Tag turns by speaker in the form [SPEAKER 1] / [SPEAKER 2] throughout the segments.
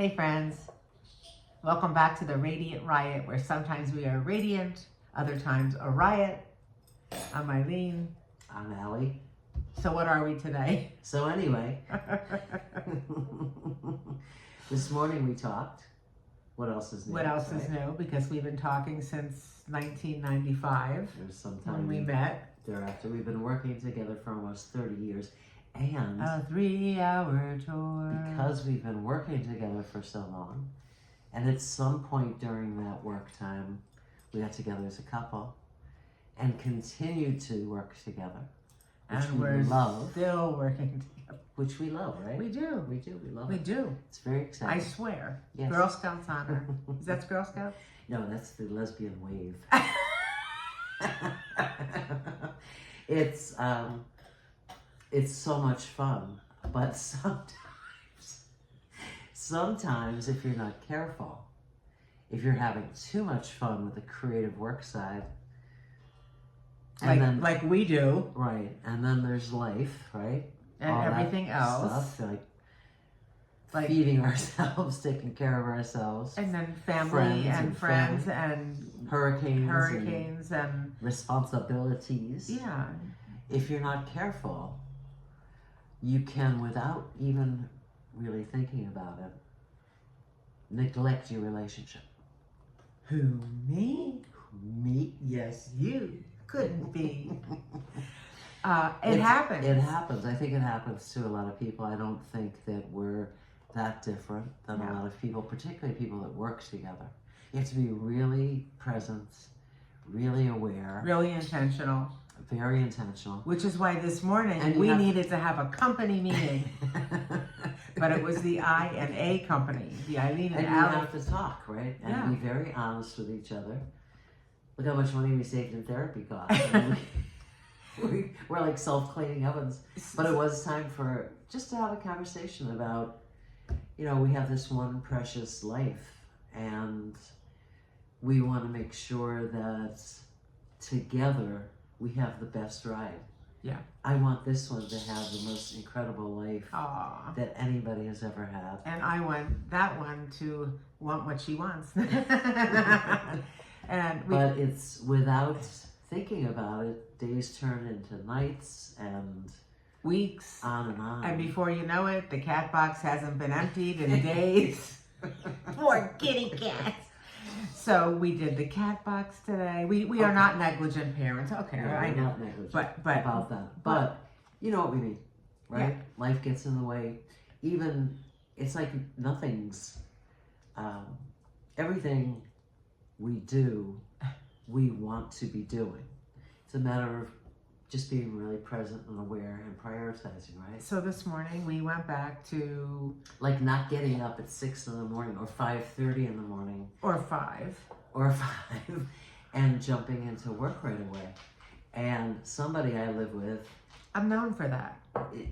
[SPEAKER 1] Hey friends, welcome back to the Radiant Riot, where sometimes we are radiant, other times a riot. I'm Eileen.
[SPEAKER 2] I'm Allie.
[SPEAKER 1] So what are we today?
[SPEAKER 2] So anyway, this morning we talked. What else is new?
[SPEAKER 1] What else is new? Because we've been talking since 1995
[SPEAKER 2] There's some time
[SPEAKER 1] when we met.
[SPEAKER 2] thereafter. We've been working together for almost 30 years. And
[SPEAKER 1] A 3-hour tour.
[SPEAKER 2] because we've been working together for so long, and at some point during that work time, we got together as a couple and continued to work together. Which
[SPEAKER 1] And
[SPEAKER 2] we
[SPEAKER 1] we're
[SPEAKER 2] love.
[SPEAKER 1] still working together.
[SPEAKER 2] Which we love, right?
[SPEAKER 1] We do.
[SPEAKER 2] We do. We love
[SPEAKER 1] We
[SPEAKER 2] it.
[SPEAKER 1] do.
[SPEAKER 2] It's very
[SPEAKER 1] I
[SPEAKER 2] exciting.
[SPEAKER 1] swear.
[SPEAKER 2] Yes.
[SPEAKER 1] Girl Scouts honor. Is that Girl Scouts?
[SPEAKER 2] No, that's the lesbian wave. It's so much fun, but sometimes if you're not careful, if you're having too much fun with the creative work side,
[SPEAKER 1] Like we do.
[SPEAKER 2] right, and then there's life, right,
[SPEAKER 1] And
[SPEAKER 2] all that
[SPEAKER 1] everything else.
[SPEAKER 2] stuff,
[SPEAKER 1] Like
[SPEAKER 2] feeding ourselves, taking care of ourselves,
[SPEAKER 1] and then family
[SPEAKER 2] Friends
[SPEAKER 1] and
[SPEAKER 2] and
[SPEAKER 1] friends
[SPEAKER 2] family.
[SPEAKER 1] and
[SPEAKER 2] hurricanes,
[SPEAKER 1] and
[SPEAKER 2] responsibilities.
[SPEAKER 1] yeah.
[SPEAKER 2] If you're not careful, you can, without even really thinking about it, neglect your relationship.
[SPEAKER 1] Who, me?
[SPEAKER 2] Me?
[SPEAKER 1] Yes, you. Couldn't be. It happens.
[SPEAKER 2] It happens. I think it happens to a lot of people. I don't think that we're that different than
[SPEAKER 1] No.
[SPEAKER 2] a lot of people, particularly people that work together. You have to be really present, really aware,
[SPEAKER 1] Really intentional.
[SPEAKER 2] very intentional.
[SPEAKER 1] Which is why this morning
[SPEAKER 2] And you
[SPEAKER 1] we
[SPEAKER 2] have-
[SPEAKER 1] needed to have a company meeting. But it was the I&A company, the Eileen and
[SPEAKER 2] And you
[SPEAKER 1] Allie.
[SPEAKER 2] have to talk, right? And
[SPEAKER 1] Yeah.
[SPEAKER 2] be very honest with each other. Look how much money we saved in therapy costs. I mean, we're like self-cleaning ovens. But it was time for just to have a conversation about, we have this one precious life, and we want to make sure that together we have the best ride.
[SPEAKER 1] Yeah.
[SPEAKER 2] I want this one to have the most incredible life
[SPEAKER 1] Aw.
[SPEAKER 2] that anybody has ever had.
[SPEAKER 1] And I want that one to want what she wants. And we,
[SPEAKER 2] But it's without thinking about it, days turn into nights and
[SPEAKER 1] weeks.
[SPEAKER 2] on and on.
[SPEAKER 1] And before you know it, the cat box hasn't been emptied in days. Poor kitty cats. So we did the cat box today. We are not negligent parents. Okay,
[SPEAKER 2] No,
[SPEAKER 1] I
[SPEAKER 2] we're
[SPEAKER 1] know.
[SPEAKER 2] not negligent
[SPEAKER 1] But
[SPEAKER 2] about that. But you know what we mean, right?
[SPEAKER 1] Yeah.
[SPEAKER 2] Life gets in the way. Even, it's like nothing's, everything we do, we want to be doing. It's a matter of just being really present and aware and prioritizing, right?
[SPEAKER 1] so this morning we went back to
[SPEAKER 2] Like not getting up at 6 in the morning or 5:30 in the morning
[SPEAKER 1] or 5.
[SPEAKER 2] or 5 and jumping into work right away. And somebody I live with
[SPEAKER 1] I'm known for that.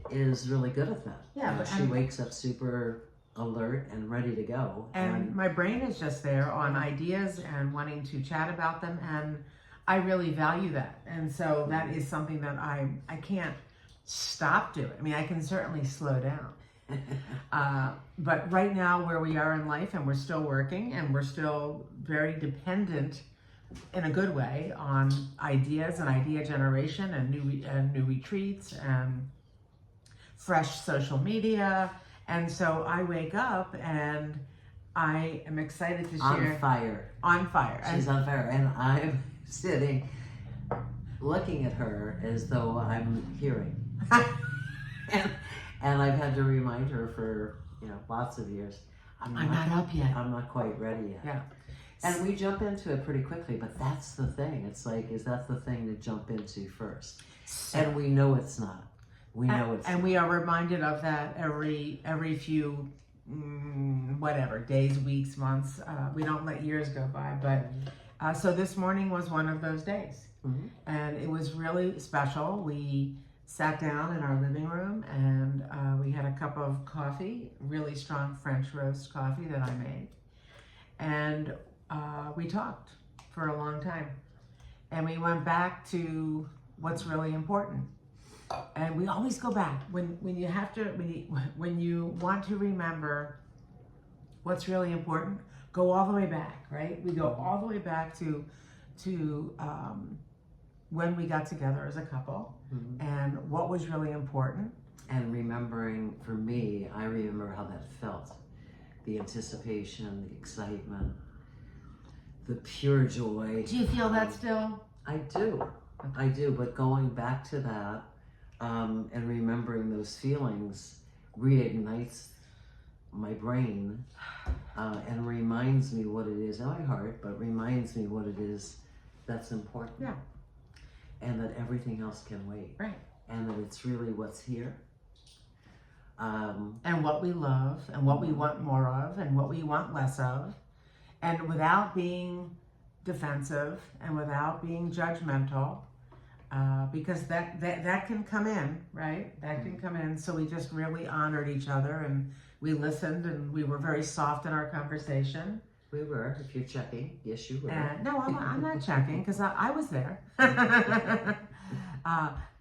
[SPEAKER 2] is really good at that.
[SPEAKER 1] Yeah, but
[SPEAKER 2] She wakes up super alert and ready to go.
[SPEAKER 1] And my brain is just there on ideas and wanting to chat about them, and I really value that. And so that is something that I can't stop doing. I mean, I can certainly slow down. But right now where we are in life, and we're still working, and we're still very dependent in a good way on ideas and idea generation and new retreats and fresh social media. And so I wake up and I am excited to share.
[SPEAKER 2] On fire.
[SPEAKER 1] And
[SPEAKER 2] She's on fire. And I'm sitting looking at her as though I'm hearing. and I've had to remind her for, lots of years.
[SPEAKER 1] I'm not up yet.
[SPEAKER 2] I'm not quite ready yet.
[SPEAKER 1] Yeah.
[SPEAKER 2] And we jump into it pretty quickly, but that's the thing. It's like, is that the thing to jump into first? And we know it's not. We know it's
[SPEAKER 1] and we are reminded of that every few whatever days, weeks, months. We don't let years go by, but so this morning was one of those days.
[SPEAKER 2] Mm-hmm.
[SPEAKER 1] And it was really special. We sat down in our living room and we had a cup of coffee, really strong French roast coffee that I made. And we talked for a long time. And we went back to what's really important. And we always go back when you want to remember what's really important, go all the way back, right? We go all the way back to when we got together as a couple and what was really important.
[SPEAKER 2] And remembering, for me, I remember how that felt. The anticipation, the excitement, the pure joy.
[SPEAKER 1] Do you feel that still?
[SPEAKER 2] I do, but going back to that and remembering those feelings reignites my brain and reminds me what it is in my heart, but reminds me what it is that's important.
[SPEAKER 1] Yeah.
[SPEAKER 2] And that everything else can wait.
[SPEAKER 1] Right.
[SPEAKER 2] And that it's really what's here.
[SPEAKER 1] And what we love, and what we want more of, and what we want less of. And without being defensive and without being judgmental, because that can come in, right? That can come in. So we just really honored each other, and we listened, and we were very soft in our conversation.
[SPEAKER 2] We were, if you're checking. Yes, you were.
[SPEAKER 1] No, I'm not checking, because I was there.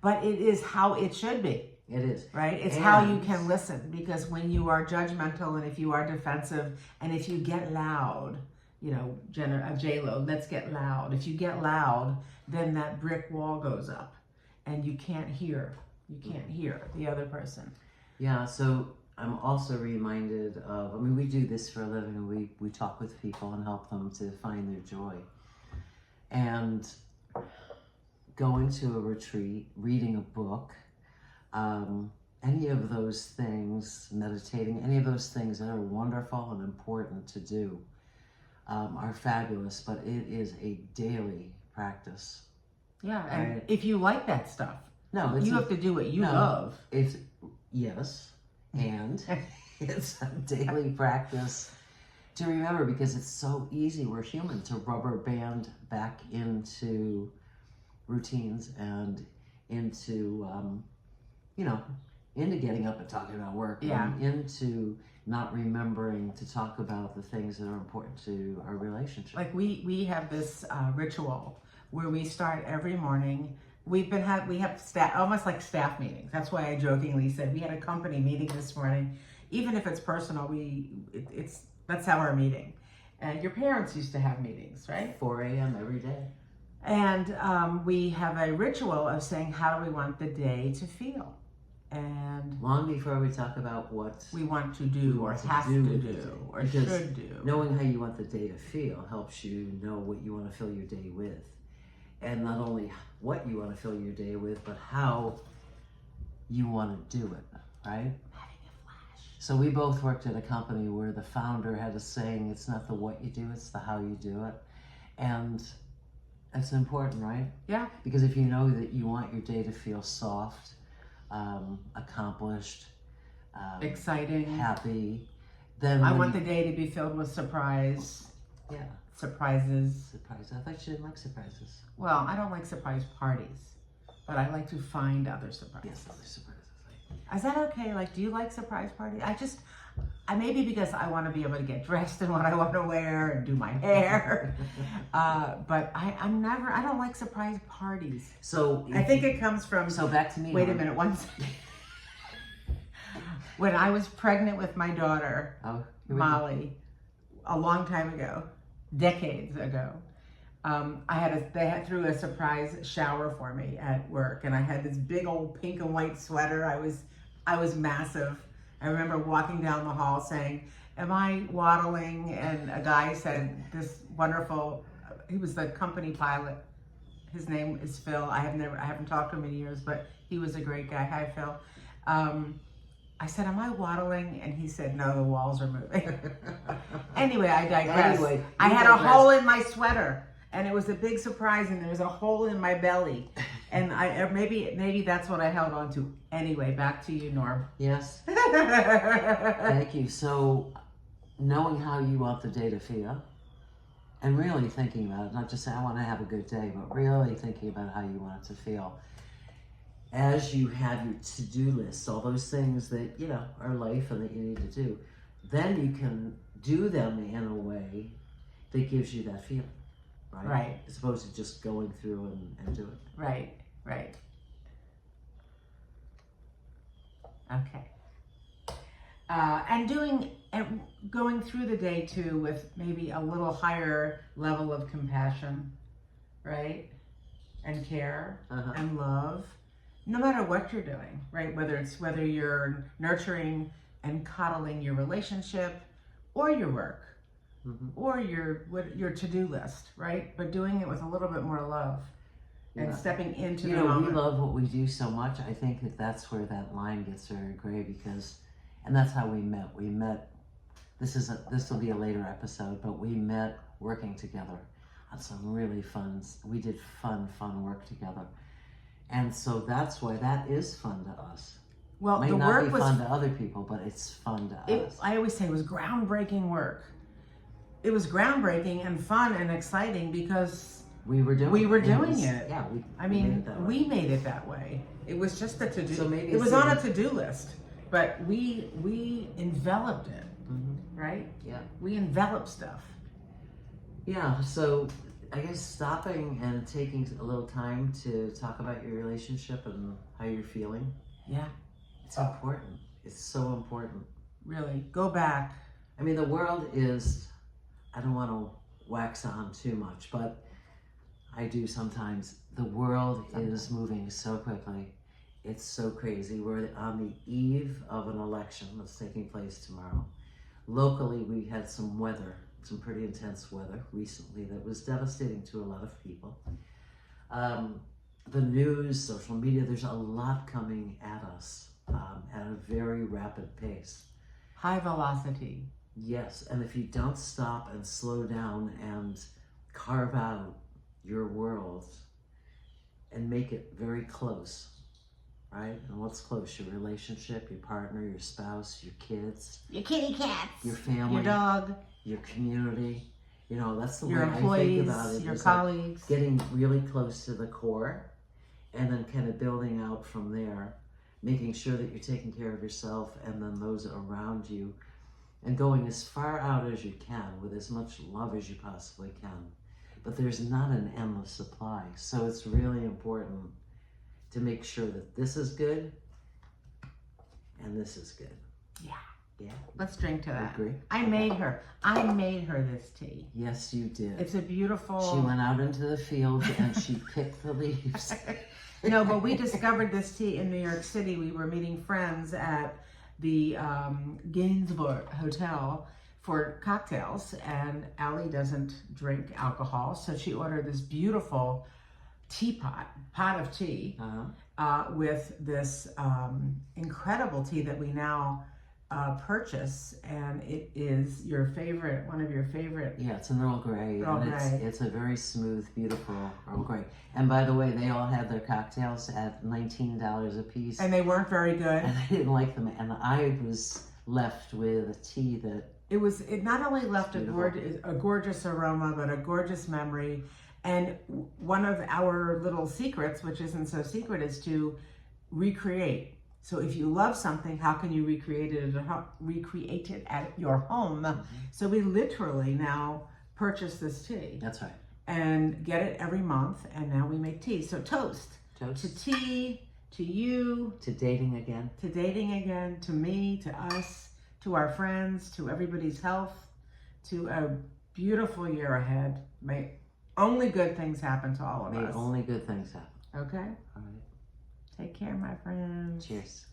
[SPEAKER 1] But it is how it should be.
[SPEAKER 2] It is.
[SPEAKER 1] Right? It's how you can listen, because when you are judgmental and if you are defensive and if you get loud, you know, J-Lo, let's get loud. If you get loud, then that brick wall goes up and you can't hear the other person.
[SPEAKER 2] Yeah, so I'm also reminded of, I mean, we do this for a living, and we talk with people and help them to find their joy. And going to a retreat, reading a book, any of those things, meditating, any of those things that are wonderful and important to do are fabulous, but it is a daily practice.
[SPEAKER 1] Yeah, and
[SPEAKER 2] right?
[SPEAKER 1] if you like that stuff,
[SPEAKER 2] no,
[SPEAKER 1] you have to do what you love.
[SPEAKER 2] Yes, and it's a daily practice to remember, because it's so easy, we're human, to rubber band back into routines and into into getting up and talking about work, and into not remembering to talk about the things that are important to our relationship.
[SPEAKER 1] Like we have this ritual where we start every morning. We have staff, almost like staff meetings. That's why I jokingly said we had a company meeting this morning. Even if it's personal, that's how we're meeting. And your parents used to have meetings, right?
[SPEAKER 2] 4 a.m. every day.
[SPEAKER 1] And we have a ritual of saying, how do we want the day to feel? And
[SPEAKER 2] long before we talk about what
[SPEAKER 1] we want to do or have to do or should do.
[SPEAKER 2] Knowing how you want the day to feel helps you know what you want to fill your day with. And not only what you want to fill your day with, but how you want to do it, right?
[SPEAKER 1] Having a flash.
[SPEAKER 2] So we both worked at a company where the founder had a saying, it's not the what you do, it's the how you do it. And that's important, right?
[SPEAKER 1] Yeah.
[SPEAKER 2] Because if you know that you want your day to feel soft, accomplished,
[SPEAKER 1] exciting,
[SPEAKER 2] happy, then
[SPEAKER 1] I want the day to be filled with surprise.
[SPEAKER 2] Yeah.
[SPEAKER 1] Surprises.
[SPEAKER 2] Surprise. I thought you didn't like surprises.
[SPEAKER 1] Well, I don't like surprise parties, but I like to find other surprises.
[SPEAKER 2] Yes, other surprises.
[SPEAKER 1] Is that okay? Like, do you like surprise parties? I maybe because I want to be able to get dressed in what I want to wear and do my hair. But I don't like surprise parties.
[SPEAKER 2] So
[SPEAKER 1] I think it comes from.
[SPEAKER 2] So back to me.
[SPEAKER 1] Wait a minute, one second. When I was pregnant with my daughter, Molly, a long time ago, decades ago, they threw a surprise shower for me at work, and I had this big old pink and white sweater. I was massive. I remember walking down the hall saying, "Am I waddling?" And a guy said, "This wonderful." He was the company pilot. His name is Phil. I haven't talked to him in years, but he was a great guy. Hi, Phil. I said, "Am I waddling?" And he said, "No, the walls are moving." Anyway, I digress. I had a hole in my sweater, and it was a big surprise, and there was a hole in my belly. And maybe that's what I held on to. Anyway, back to you, Norm.
[SPEAKER 2] Yes. Thank you. So, knowing how you want the day to feel, and really thinking about it, not just saying, I want to have a good day, but really thinking about how you want it to feel. As you have your to-do list, all those things that, are life and that you need to do, then you can do them in a way that gives you that feeling. Right. As opposed to just going through and do it.
[SPEAKER 1] Right. Okay. and going through the day too with maybe a little higher level of compassion, right? And care and love, no matter what you're doing, right? Whether you're nurturing and coddling your relationship or your work or your to-do list, right? But doing it with a little bit more love and stepping into the moment.
[SPEAKER 2] We love what we do so much. I think that's where that line gets very gray and that's how we met. We met, this will be a later episode, but we met working together on some really we did fun work together. And so that's why that is fun to us.
[SPEAKER 1] Well,
[SPEAKER 2] Might
[SPEAKER 1] the
[SPEAKER 2] not
[SPEAKER 1] work
[SPEAKER 2] be
[SPEAKER 1] was
[SPEAKER 2] fun to other people, but it's fun to us.
[SPEAKER 1] I always say it was groundbreaking work. It was groundbreaking and fun and exciting because
[SPEAKER 2] we were doing
[SPEAKER 1] it.
[SPEAKER 2] Yeah,
[SPEAKER 1] we made it that way. It was just a to-do.
[SPEAKER 2] So maybe
[SPEAKER 1] it was on a to-do list, but we enveloped it, right?
[SPEAKER 2] Yeah.
[SPEAKER 1] We enveloped stuff.
[SPEAKER 2] Yeah, so I guess stopping and taking a little time to talk about your relationship and how you're feeling.
[SPEAKER 1] Yeah.
[SPEAKER 2] It's important. It's so important.
[SPEAKER 1] Really. Go back.
[SPEAKER 2] I mean, the world is, I don't want to wax on too much, but I do sometimes. The world is moving so quickly. It's so crazy. We're on the eve of an election that's taking place tomorrow. Locally, we had some pretty intense weather recently that was devastating to a lot of people. The news, social media, there's a lot coming at us at a very rapid pace.
[SPEAKER 1] High velocity.
[SPEAKER 2] Yes, and if you don't stop and slow down and carve out your world and make it very close, right? And what's close? Your relationship, your partner, your spouse, your kids.
[SPEAKER 1] Your kitty cats.
[SPEAKER 2] Your family.
[SPEAKER 1] Your dog.
[SPEAKER 2] Your community. That's the
[SPEAKER 1] your
[SPEAKER 2] way
[SPEAKER 1] employees,
[SPEAKER 2] I think about it.
[SPEAKER 1] Your colleagues.
[SPEAKER 2] Like getting really close to the core and then kind of building out from there, making sure that you're taking care of yourself and then those around you, and going as far out as you can with as much love as you possibly can. But there's not an endless supply. So it's really important to make sure that this is good and this is good.
[SPEAKER 1] Yeah.
[SPEAKER 2] Yeah.
[SPEAKER 1] Let's drink to that.
[SPEAKER 2] Agree.
[SPEAKER 1] I made her this tea.
[SPEAKER 2] Yes, you did.
[SPEAKER 1] It's a beautiful...
[SPEAKER 2] She went out into the field and she picked the leaves.
[SPEAKER 1] No, but we discovered this tea in New York City. We were meeting friends at the Gainsborough Hotel for cocktails, and Allie doesn't drink alcohol, so she ordered this beautiful pot of tea with this incredible tea that we now purchase, and it is one of your favorite.
[SPEAKER 2] Yeah, it's an Earl Grey,
[SPEAKER 1] and
[SPEAKER 2] it's a very smooth, beautiful Earl Grey. And by the way, they all had their cocktails at $19 a piece,
[SPEAKER 1] and they weren't very good.
[SPEAKER 2] And I didn't like them, and I was left with a tea that
[SPEAKER 1] it not only left a gorgeous aroma, but a gorgeous memory. And one of our little secrets, which isn't so secret, is to recreate. So if you love something, how can you recreate it at your home? So we literally now purchase this tea.
[SPEAKER 2] That's right.
[SPEAKER 1] And get it every month, and now we make tea. So toast. To tea, to you.
[SPEAKER 2] To dating again.
[SPEAKER 1] To dating again, to me, to us, to our friends, to everybody's health, to a beautiful year ahead. May only good things happen to all of us.
[SPEAKER 2] May only good things happen.
[SPEAKER 1] Okay?
[SPEAKER 2] All right.
[SPEAKER 1] Take care, my friends.
[SPEAKER 2] Cheers.